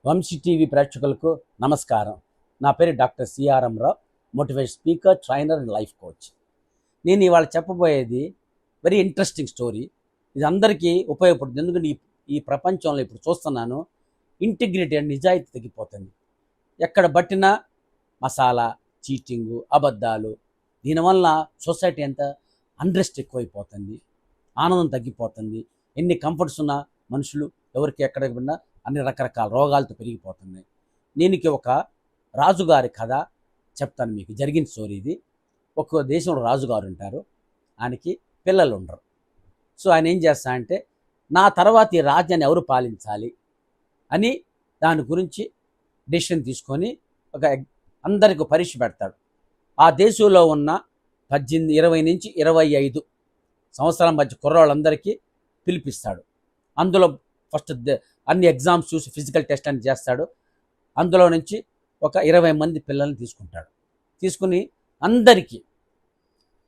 Vamsi TV ప్రేక్షకులకు నమస్కారం. నా పేరు doctor CRM Rao, motivation speaker, trainer and life coach. నేను ఇవాళ చెప్పబోయేది వెరీ ఇంట్రెస్టింగ్ స్టోరీ. ఇది అందరికీ ఉపయోగపడుతుంది. ఎందుకంటే ఈ ప్రపంచంలో ఇప్పుడు చూస్తున్నాను, ఇంటిగ్రిటీ అండ్ నిజాయితీ తగ్గిపోతుంది. ఎక్కడ బట్టినా మసాలా, చీటింగు, అబద్ధాలు. దీనివల్ల సొసైటీ ఎంత అన్రెస్ట్ ఎక్కువైపోతుంది, ఆనందం తగ్గిపోతుంది. ఎన్ని కంఫర్ట్స్ ఉన్నా మనుషులు ఎవరికి ఎక్కడికి ఉన్నా అన్ని రకరకాల రోగాలతో పెరిగిపోతున్నాయి. దీనికి ఒక రాజుగారి కథ చెప్తాను మీకు. జరిగిన స్టోరీ ఇది. ఒక దేశంలో రాజుగారు ఉంటారు, ఆయనకి పిల్లలు ఉండరు. సో ఆయన ఏం చేస్తా అంటే, నా తర్వాత ఈ రాజ్యాన్ని ఎవరు పాలించాలి అని దాని గురించి డెసిషన్ తీసుకొని అందరికి పరీక్ష పెడతాడు. ఆ దేశంలో ఉన్న 20 నుంచి 25 సంవత్సరాల మధ్య కుర్రాళ్ళందరికీ పిలిపిస్తాడు. అందులో ఫస్ట్ అన్ని ఎగ్జామ్స్ చూసి ఫిజికల్ టెస్ట్ అని చేస్తాడు. అందులో నుంచి ఒక 20 మంది పిల్లల్ని తీసుకుంటాడు. తీసుకుని అందరికీ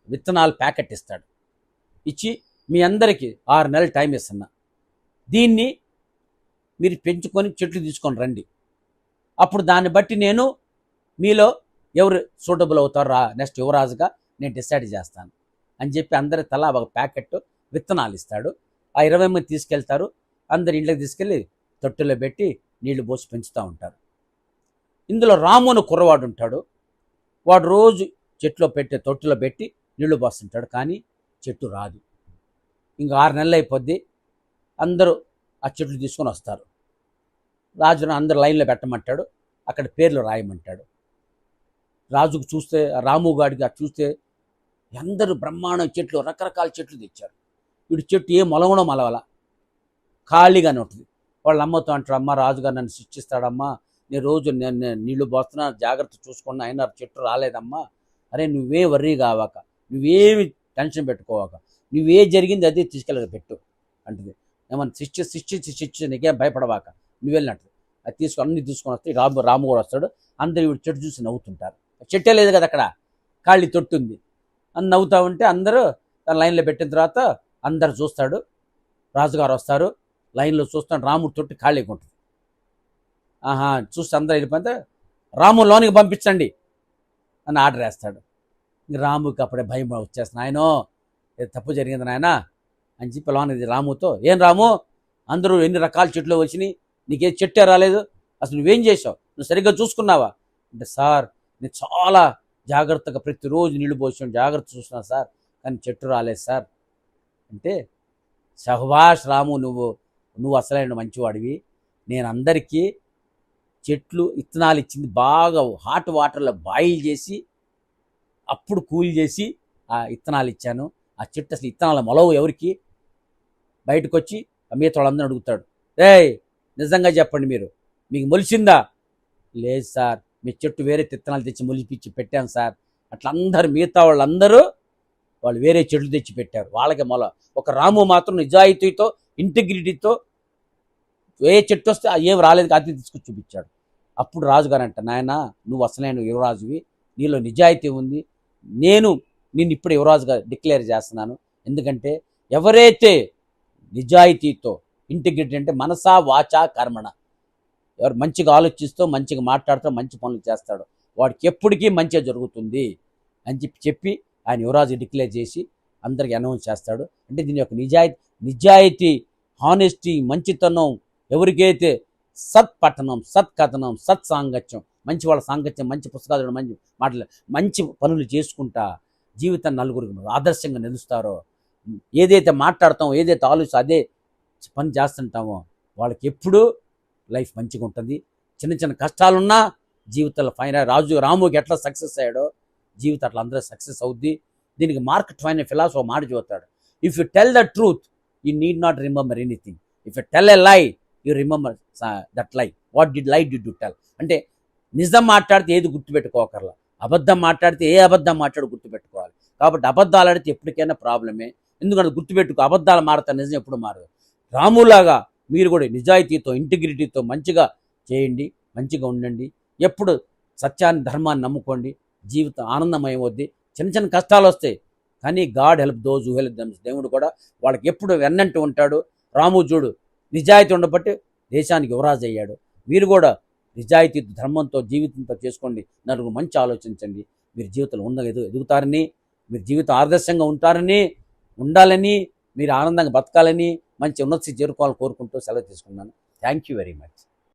విత్తనాలు ప్యాకెట్ ఇస్తాడు. ఇచ్చి మీ అందరికీ 6 నెలలు టైం ఇస్తున్నా, దీన్ని మీరు పెంచుకొని చెట్లు తీసుకొని రండి. అప్పుడు దాన్ని బట్టి నేను మీలో ఎవరు సూటబుల్ అవుతారో నెక్స్ట్ యువరాజుగా నేను డిసైడ్ చేస్తాను అని చెప్పి అందరి తలా ఒక ప్యాకెట్ విత్తనాలు ఇస్తాడు. ఆ 20 మంది తీసుకెళ్తారు. అందరి ఇంట్లోకి తీసుకెళ్ళి తొట్టులో పెట్టి నీళ్లు పోసి పెంచుతూ ఉంటారు. ఇందులో రాము అని కుర్రవాడు ఉంటాడు. వాడు రోజు తొట్టులో పెట్టి నీళ్లు పోస్తుంటాడు, కానీ చెట్టు రాదు. ఇంకా 6 నెలలు అయిపోద్ది. అందరూ ఆ చెట్లు తీసుకొని వస్తారు. రాజును అందరు లైన్లో పెట్టమంటాడు, అక్కడ పేర్లు రాయమంటాడు. రాజుకు చూస్తే, రాము గాడికి చూస్తే అందరూ బ్రహ్మాండం చెట్లు, రకరకాల చెట్లు తెచ్చారు. వీడి చెట్టు ఏ మొలవడం మలవల, ఖాళీగానే ఉంటుంది. వాళ్ళ అమ్మతో అంటారు, అమ్మ రాజుగారు నన్ను శిక్షిస్తాడమ్మా, నేను రోజు నేను నీళ్లు పోస్తున్నా, జాగ్రత్త చూసుకున్నా, అయినా చెట్టు రాలేదమ్మా. అరే నువ్వే వర్రీ కావాక, నువ్వేమి టెన్షన్ పెట్టుకోవాక, నువ్వే జరిగింది అదే తీసుకెళ్ళి పెట్టు అంటుంది. ఏమన్నా శిక్ష నీకేం భయపడవాక, నువ్వు వెళ్ళినట్టు అది అన్ని తీసుకొని వస్తే రాము కూడా వస్తాడు. అందరు వీడు చెట్టు చూసి నవ్వుతుంటారు. చెట్టే లేదు కదా అక్కడ, ఖాళీ తొట్టుంది అని నవ్వుతూ ఉంటే అందరూ తన లైన్లో పెట్టిన తర్వాత అందరు చూస్తాడు. రాజుగారు వస్తారు, లైన్లో చూస్తాడు, రాముడు తొట్టి ఖాళీగా ఉంటుంది. చూస్తే అందరూ వెళ్ళిపోతే రాము లోనికి పంపించండి అని ఆర్డర్ వేస్తాడు. రాముకి అప్పుడే భయం వచ్చేస్తుంది. ఆయనో ఏదో తప్పు జరిగింది నాయన అని చెప్పి లోనికి రాముతో, ఏం రాము, అందరూ ఎన్ని రకాల చెట్లు వచ్చినాయి, నీకే చెట్టే రాలేదు, అసలు నువ్వేం చేసావు, నువ్వు సరిగ్గా చూసుకున్నావా అంటే, సార్ నేను చాలా జాగ్రత్తగా ప్రతిరోజు నీళ్లు పోసాను, జాగ్రత్త చూస్తున్నాను సార్, కానీ చెట్టు రాలేదు సార్ అంటే, శహబాష్ రాము, నువ్వు అసలైన మంచివాడివి. నేను అందరికీ చెట్లు విత్తనాలు ఇచ్చింది బాగా హాట్ వాటర్లో బాయిల్ చేసి అప్పుడు కూల్ చేసి ఆ విత్తనాలు ఇచ్చాను. ఆ చెట్టు అసలు విత్తనాల మొలవు ఎవరికి, బయటకు వచ్చి మిగతా వాళ్ళందరూ అడుగుతాడు, ఏయ్ నిజంగా చెప్పండి, మీకు మొలిచిందా? లేదు సార్, మీ చెట్టు వేరే విత్తనాలు తెచ్చి మొలిపించి పెట్టాను సార్. అట్లా అందరు మిగతా వాళ్ళు వేరే చెట్లు తెచ్చి పెట్టారు, వాళ్ళకి మొల. ఒక రాము మాత్రం నిజాయితీతో, ఇంటిగ్రిటీతో ఏ చెట్టు వస్తే ఏం రాలేదు అది తీసుకొచ్చి చూపించాడు. అప్పుడు రాజుగారు అంట, నాయన నువ్వు అసలైన యువరాజువి, నీలో నిజాయితీ ఉంది, నేను నిన్ను ఇప్పుడు యువరాజుగా డిక్లేర్ చేస్తున్నాను. ఎందుకంటే ఎవరైతే నిజాయితీతో, ఇంటిగ్రిటీ అంటే మనసా వాచా కర్మణ, ఎవరు మంచిగా ఆలోచిస్తూ, మంచిగా మాట్లాడుతూ, మంచి పనులు చేస్తాడు, వాడికి ఎప్పటికీ మంచిగా జరుగుతుంది అని చెప్పి ఆయన యువరాజు డిక్లేర్ చేసి అందరికి అనౌన్స్ చేస్తాడు. అంటే దీని యొక్క నిజాయితీ, హానెస్టీ, మంచితనం, ఎవరికైతే సత్పఠనం, సత్కథనం, సత్సాంగత్యం, మంచి వాళ్ళ సాంగత్యం, మంచి పుస్తకాలు, మంచి మాటలు, మంచి పనులు చేసుకుంటా జీవితాన్ని నలుగురికి ఆదర్శంగా నిలుస్తారో, ఏదైతే మాట్లాడతామో, ఏదైతే ఆలోచిస్తామో అదే పని చేస్తుంటామో, వాళ్ళకి ఎప్పుడూ లైఫ్ మంచిగా ఉంటుంది. చిన్న చిన్న కష్టాలున్నా జీవితంలో రాముకి ఎట్లా సక్సెస్ అయ్యాడో జీవితం అట్లా అందరూ సక్సెస్ అవుద్ది. దీనికి మార్క్ ట్వైన్ ఫిలాసఫీ మాట చెబుతాడు, if you tell the truth you need not remember anything, if you tell a lie you remember that lie, what did you tell. అంటే నిజం మాట్లాడితే ఏది గుర్తుపెట్టుకోకర్లా, అబద్ధం మాట్లాడితే ఏ అబద్ధం మాట్లాడి గుర్తుపెట్టుకోవాలి. కాబట్టి అబద్ధాలు ఆడితే ఎప్పటికైనా ప్రాబ్లమే. ఎందుకంటే గుర్తుపెట్టుకో, అబద్ధాలు మారుతారు, నిజం ఎప్పుడు మారదు. రాములాగా మీరు కూడా నిజాయితీతో, ఇంటిగ్రిటీతో మంచిగా చేయండి, మంచిగా ఉండండి, ఎప్పుడు సత్యాన్ని, ధర్మాన్ని నమ్ముకోండి, జీవితం ఆనందమయం వద్ది. చిన్న చిన్న కష్టాలు వస్తాయి, కానీ God help those who help them, దేవుడు కూడా వాళ్ళకి ఎప్పుడు వెన్నంటూ ఉంటాడు. రాము చూడు నిజాయితీ ఉండబట్టి దేశానికి యువరాజు అయ్యాడు. మీరు కూడా నిజాయితీ ధర్మంతో జీవితంతో చేసుకోండి. నలుగురు మంచి ఆలోచించండి. మీరు జీవితంలో ఎదుగుతారని, మీరు జీవితం ఆదర్శంగా ఉండాలని, మీరు ఆనందంగా బతకాలని, మంచి ఉన్నత స్థితి చేరుకోవాలని కోరుకుంటూ సెలవు తీసుకున్నాను. Thank you very much.